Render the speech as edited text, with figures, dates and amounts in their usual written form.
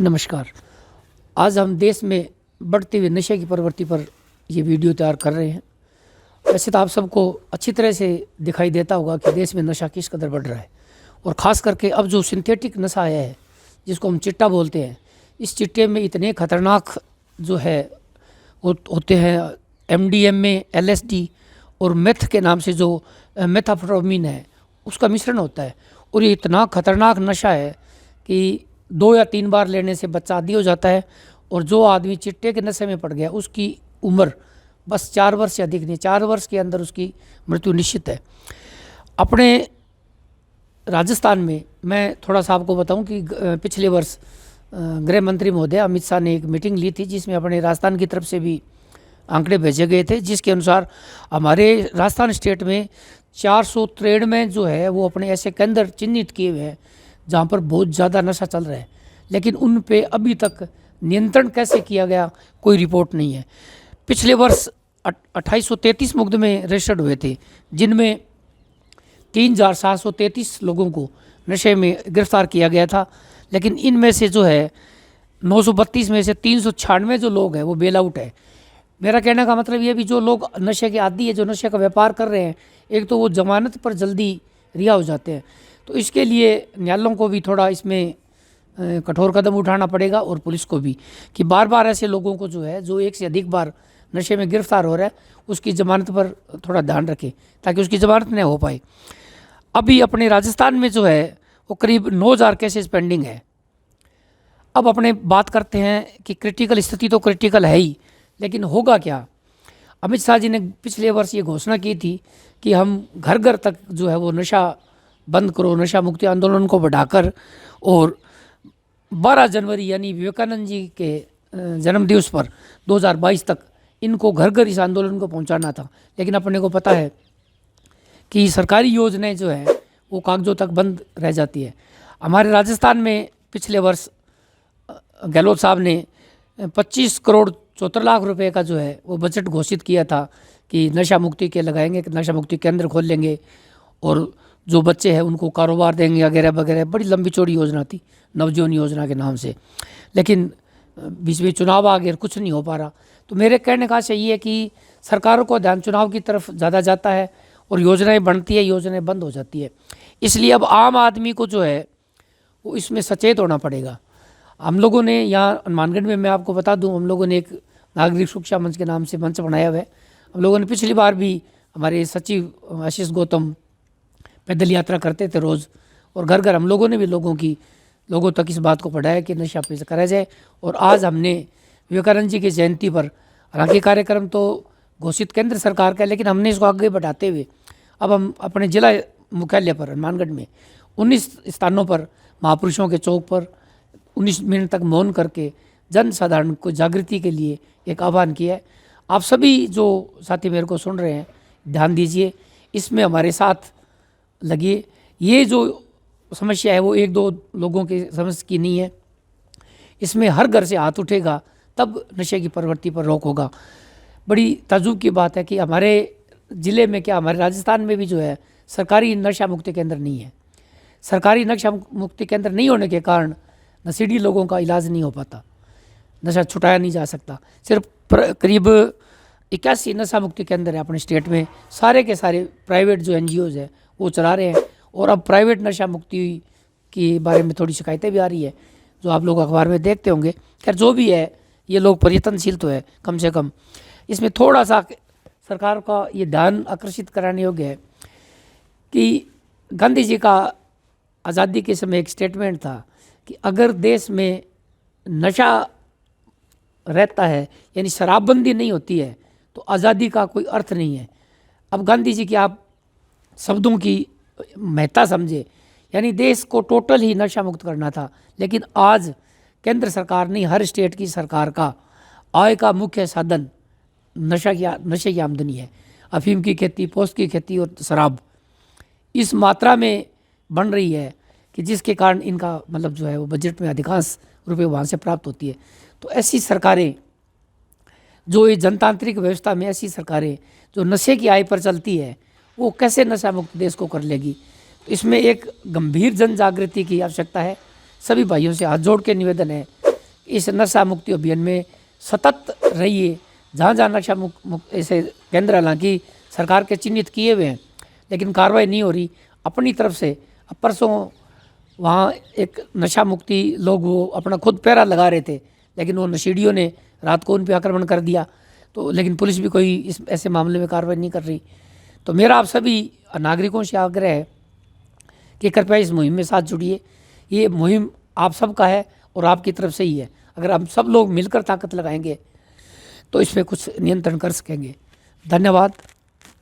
नमस्कार। आज हम देश में बढ़ते हुए नशे की प्रवृत्ति पर ये वीडियो तैयार कर रहे हैं। वैसे तो आप सबको अच्छी तरह से दिखाई देता होगा कि देश में नशा किस कदर बढ़ रहा है, और ख़ास करके अब जो सिंथेटिक नशा आया है जिसको हम चिट्टा बोलते हैं, इस चिट्टे में इतने खतरनाक जो है वो होते हैं MDMA, LSD और मेथ के नाम से जो मेथाम्फेटामिन है उसका मिश्रण होता है। और ये इतना खतरनाक नशा है कि 2 या 3 बार लेने से बच्चा आदी हो जाता है, और जो आदमी चिट्टे के नशे में पड़ गया उसकी उम्र बस 4 वर्ष से अधिक नहीं, 4 वर्ष के अंदर उसकी मृत्यु निश्चित है। अपने राजस्थान में मैं थोड़ा सा आपको बताऊं कि पिछले वर्ष गृह मंत्री महोदय अमित शाह ने एक मीटिंग ली थी जिसमें अपने राजस्थान की तरफ से भी आंकड़े भेजे गए थे, जिसके अनुसार हमारे राजस्थान स्टेट में 493 जो है वो अपने ऐसे केंद्र चिन्हित किए हुए हैं जहाँ पर बहुत ज़्यादा नशा चल रहा है, लेकिन उन पे अभी तक नियंत्रण कैसे किया गया कोई रिपोर्ट नहीं है। पिछले वर्ष 2833 मुकदमे रजिस्टर्ड हुए थे, जिनमें 3733 लोगों को नशे में गिरफ्तार किया गया था, लेकिन इनमें से जो है 932 में से 396 जो लोग हैं वो बेल आउट है। मेरा कहने का मतलब ये भी जो लोग नशे के आदी है, जो नशे का व्यापार कर रहे हैं, एक तो वो जमानत पर जल्दी रिहा हो जाते हैं। तो इसके लिए न्यायालयों को भी थोड़ा इसमें कठोर कदम उठाना पड़ेगा, और पुलिस को भी, कि बार बार ऐसे लोगों को जो है जो एक से अधिक बार नशे में गिरफ्तार हो रहा है उसकी ज़मानत पर थोड़ा ध्यान रखे ताकि उसकी ज़मानत न हो पाए। अभी अपने राजस्थान में जो है वो करीब 9000 केसेस पेंडिंग है। अब अपने बात करते हैं कि क्रिटिकल स्थिति तो क्रिटिकल है ही, लेकिन होगा क्या। अमित शाह जी ने पिछले वर्ष ये घोषणा की थी कि हम घर घर तक जो है वो नशा बंद करो, नशा मुक्ति आंदोलन को बढ़ाकर, और 12 जनवरी यानी विवेकानंद जी के जन्मदिवस पर 2022 तक इनको घर घर इस आंदोलन को पहुंचाना था। लेकिन अपने को पता है कि सरकारी योजनाएं जो है वो कागजों तक बंद रह जाती है। हमारे राजस्थान में पिछले वर्ष गहलोत साहब ने 25 करोड़ 74 लाख रुपए का जो है वो बजट घोषित किया था कि नशा मुक्ति के लगाएंगे, नशा मुक्ति केंद्र खोल लेंगे और जो बच्चे हैं उनको कारोबार देंगे वगैरह वगैरह। बड़ी लंबी चौड़ी योजना थी, नवजीवन योजना के नाम से, लेकिन बीच में चुनाव आ गए, कुछ नहीं हो पा रहा। तो मेरे कहने का से ये है कि सरकारों को ध्यान चुनाव की तरफ ज़्यादा जाता है और योजनाएं बनती है, योजनाएं बंद हो जाती है। इसलिए अब आम आदमी को जो है वो इसमें सचेत होना पड़ेगा। हम लोगों ने यहाँ हनुमानगढ़ में, मैं आपको बता दूँ, हम लोगों ने एक नागरिक सुरक्षा मंच के नाम से मंच बनाया हुआ है। हम लोगों ने पिछली बार भी, हमारे सचिव आशीष गौतम पैदल यात्रा करते थे रोज़, और घर घर हम लोगों ने भी लोगों तक इस बात को पढ़ाया कि नशा पे करा जाए। और आज हमने विवेकानंद जी की जयंती पर, हालांकि कार्यक्रम तो घोषित केंद्र सरकार का है, लेकिन हमने इसको आगे बढ़ाते हुए अब हम अपने जिला मुख्यालय पर हनुमानगढ़ में 19 स्थानों पर महापुरुषों के चौक पर 19 मिनट तक मौन करके जन साधारण को जागृति के लिए एक आह्वान किया है। आप सभी जो साथी मेरे को सुन रहे हैं, ध्यान दीजिए, इसमें हमारे साथ लगिए। ये जो समस्या है वो 1-2 लोगों की समस्या की नहीं है, इसमें हर घर से हाथ उठेगा तब नशे की प्रवृत्ति पर रोक होगा। बड़ी ताज्जुब की बात है कि हमारे ज़िले में, क्या हमारे राजस्थान में भी जो है सरकारी नशा मुक्ति केंद्र नहीं है। सरकारी नशा मुक्ति केंद्र नहीं होने के कारण नशेड़ी लोगों का इलाज नहीं हो पाता, नशा छुटाया नहीं जा सकता। सिर्फ करीब 81 नशा मुक्ति केंद्र है अपने स्टेट में, सारे के सारे प्राइवेट जो NGOs है वो चला रहे हैं। और अब प्राइवेट नशा मुक्ति के बारे में थोड़ी शिकायतें भी आ रही है, जो आप लोग अखबार में देखते होंगे। खैर जो भी है, ये लोग प्रयत्नशील तो है, कम से कम इसमें थोड़ा सा सरकार का ये ध्यान आकर्षित कराने योग्य है कि गांधी जी का आज़ादी के समय एक स्टेटमेंट था कि अगर देश में नशा रहता है, यानी शराबबंदी नहीं होती है, तो आज़ादी का कोई अर्थ नहीं है। अब गांधी जी की आप शब्दों की महत्ता समझे, यानी देश को टोटल ही नशा मुक्त करना था, लेकिन आज केंद्र सरकार नहीं, हर स्टेट की सरकार का आय का मुख्य साधन नशे की आमदनी है। अफीम की खेती, पोस्त की खेती और शराब इस मात्रा में बन रही है कि जिसके कारण इनका मतलब जो है वो बजट में अधिकांश रुपए वहाँ से प्राप्त होती है। तो ऐसी सरकारें जो ये जनतांत्रिक व्यवस्था में, ऐसी सरकारें जो नशे की आय पर चलती है, वो कैसे नशा मुक्त देश को कर लेगी। तो इसमें एक गंभीर जन जागृति की आवश्यकता है। सभी भाइयों से हाथ जोड़ के निवेदन है इस नशा मुक्ति अभियान में सतत रहिए। जहाँ जहाँ नशा मुक्त ऐसे केंद्र हालांकि सरकार के चिन्हित किए हुए हैं, लेकिन कार्रवाई नहीं हो रही। अपनी तरफ से अब परसों वहाँ एक नशा मुक्ति लोग वो अपना खुद पहरा लगा रहे थे, लेकिन वो नशेड़ियों ने रात को उन पर आक्रमण कर दिया। तो लेकिन पुलिस भी कोई इस ऐसे मामले में कार्रवाई नहीं कर रही। तो मेरा आप सभी नागरिकों से आग्रह है कि कृपया इस मुहिम में साथ जुड़िए। ये मुहिम आप सबका है और आपकी तरफ से ही है। अगर हम सब लोग मिलकर ताकत लगाएंगे तो इस पर कुछ नियंत्रण कर सकेंगे। धन्यवाद।